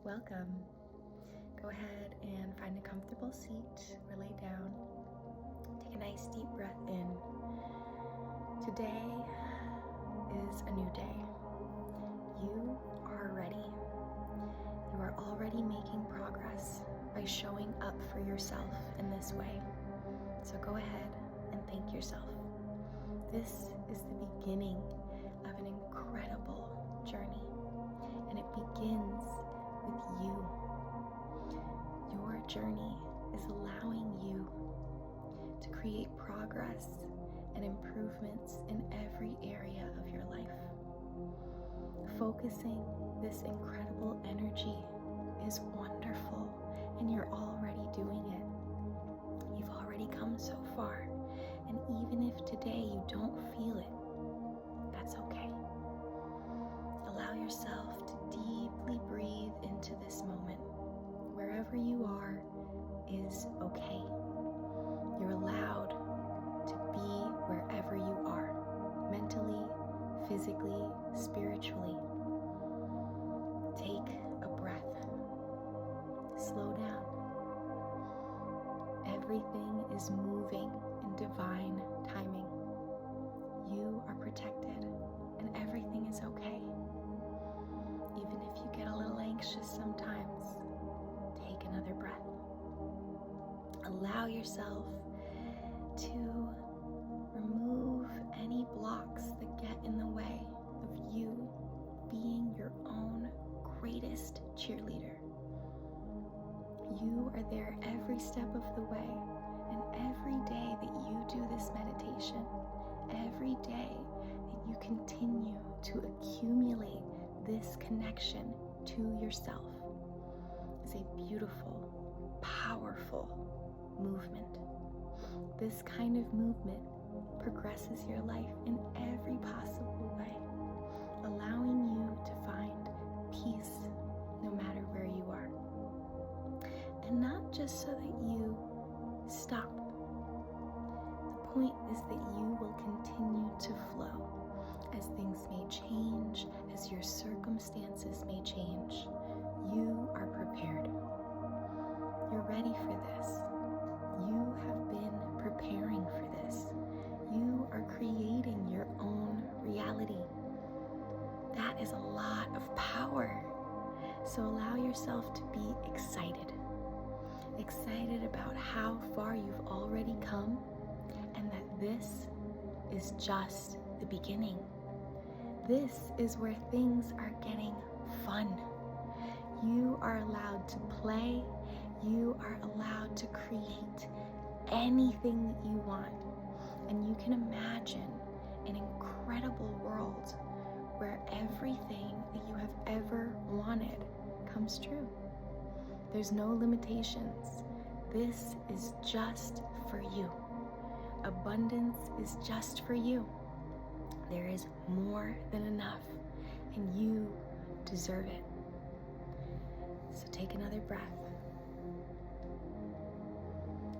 welcome. Go ahead and find a comfortable seat or lay down. Take a nice deep breath in. Today is a new day. You are ready. You are already making progress by showing up for yourself in this way. So go ahead and thank yourself. This is the beginning of an incredible journey, and it begins with you. Your journey is allowing you to create progress and improvements in every area of your life. Focusing this incredible energy is wonderful, and you're already doing it. You've already come so far, and even if today you don't feel it, that's okay. Allow yourself to deeply breathe into this moment. Wherever you are is okay. You're allowed to be wherever you are, mentally, physically, spiritually. Take a breath. Slow down. Everything is moving in divine timing. You are protected, and everything is okay. Even if you get a little anxious sometimes, take another breath. Allow yourself to remove any blocks that get in the way of you being your own greatest cheerleader. You are there every step of the way, and every day that you do this meditation, every day that you continue to accumulate this connection to yourself is a beautiful, powerful movement. This kind of movement progresses your life in every possible way, allowing you to find peace no matter where you are. And not just so that you stop. The point is that you will continue to flow as things may change, as your circumstances may change. You are prepared. You're ready for this. You have been preparing for this. You are creating your own reality. That is a lot of power. So allow yourself to be excited. Excited about how far you've already come, and that this is just the beginning. This is where things are getting fun. You are allowed to play. You are allowed to create anything that you want. And you can imagine an incredible world where everything that you have ever wanted comes true. There's no limitations. This is just for you. Abundance is just for you. There is more than enough, and you deserve it. So take another breath.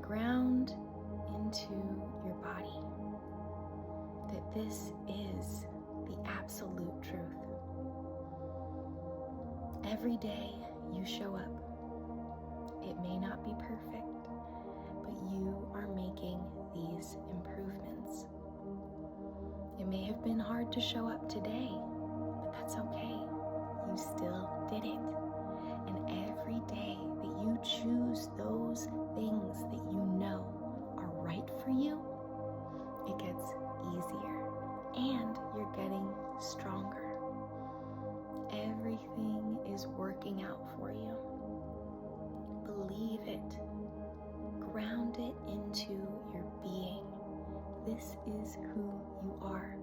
Ground into your body that this is the absolute truth. Every day you show up. It may not be perfect, but you are making these improvements. It may have been hard to show up today, but that's okay. You still did it. And every day that you choose those things that you know are right for you, it gets easier and you're getting stronger. Everything is working out for you. Believe it. Ground it into your being. This is who you are.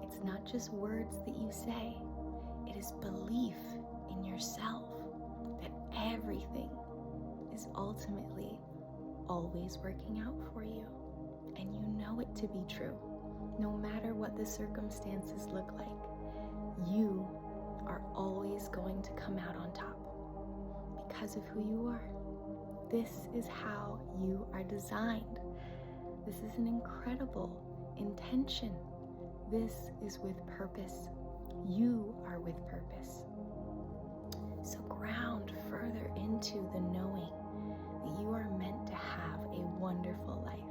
It's not just words that you say. It is belief in yourself that everything is ultimately always working out for you. And you know it to be true. No matter what the circumstances look like, you are always going to come out on top because of who you are. This is how you are designed. This is an incredible intention. This is with purpose. You are with purpose. So ground into the knowing that you are meant to have a wonderful life.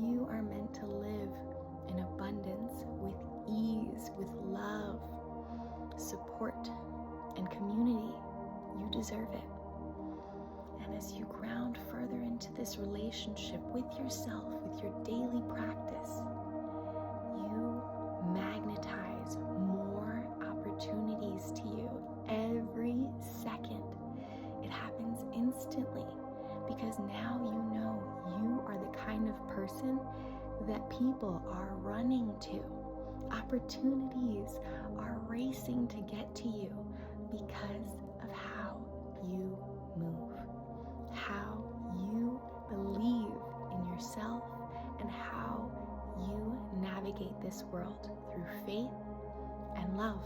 You are meant to live in abundance, with ease, with love, support, and community. You deserve it. And as you ground further into this relationship with yourself, with your daily practice, you magnetize more opportunities to you every second. It happens instantly because now you know you are the kind of person that people are running to. Opportunities are racing to get to you because of how you move, how you believe in yourself, and how you navigate this world through faith and love.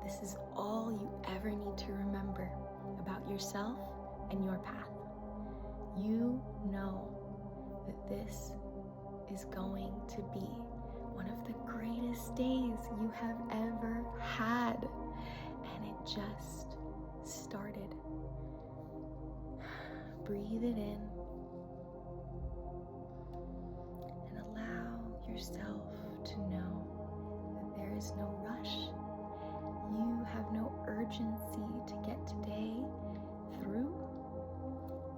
This is all you ever need to remember about yourself and your path. You know that this is going to be one of the greatest days you have ever had, and it just started. Breathe it in and allow yourself to know that there is no rush. You have no urgency to get today through.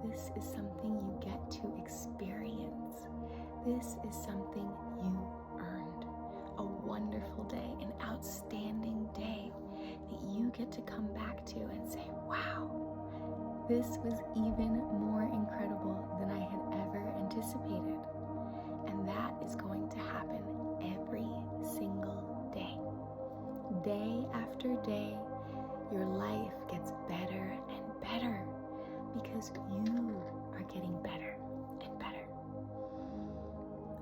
This is something you get to experience. This is something you earned. A wonderful day, an outstanding day that you get to come back to and say, wow, this was even more incredible than I had ever anticipated. And that is going to happen every single day. Day after day, your life gets better and better because you are getting better and better.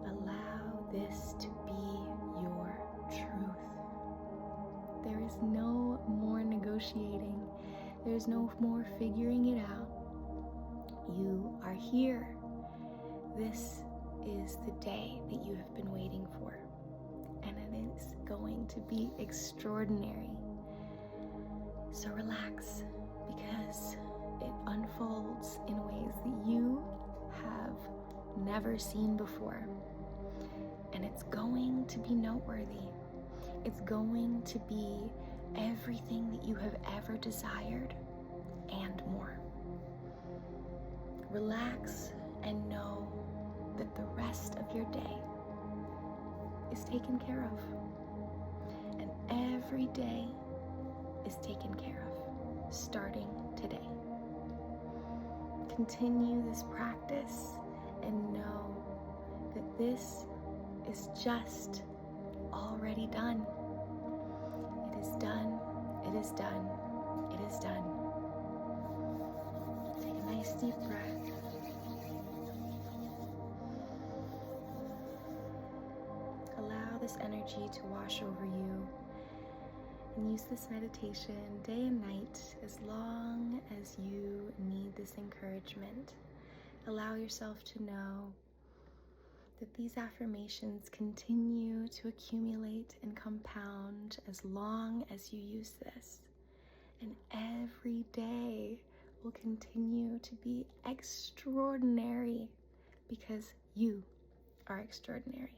Allow this to be your truth. There is no more negotiating. There's no more figuring it out. You are here. This is the day that you have been waiting for, and it is going to be extraordinary. So relax, because it unfolds in ways that you have never seen before. And it's going to be noteworthy. It's going to be everything that you have ever desired and more. Relax and know that the rest of your day is taken care of. And every day is taken care of, starting today. Continue this practice and know that this is just already done. It is done. It is done. It is done. Take a nice deep breath. Allow this energy to wash over you, and use this meditation day and night as long as you need this encouragement. Allow yourself to know that these affirmations continue to accumulate and compound as long as you use this. And every day will continue to be extraordinary because you are extraordinary.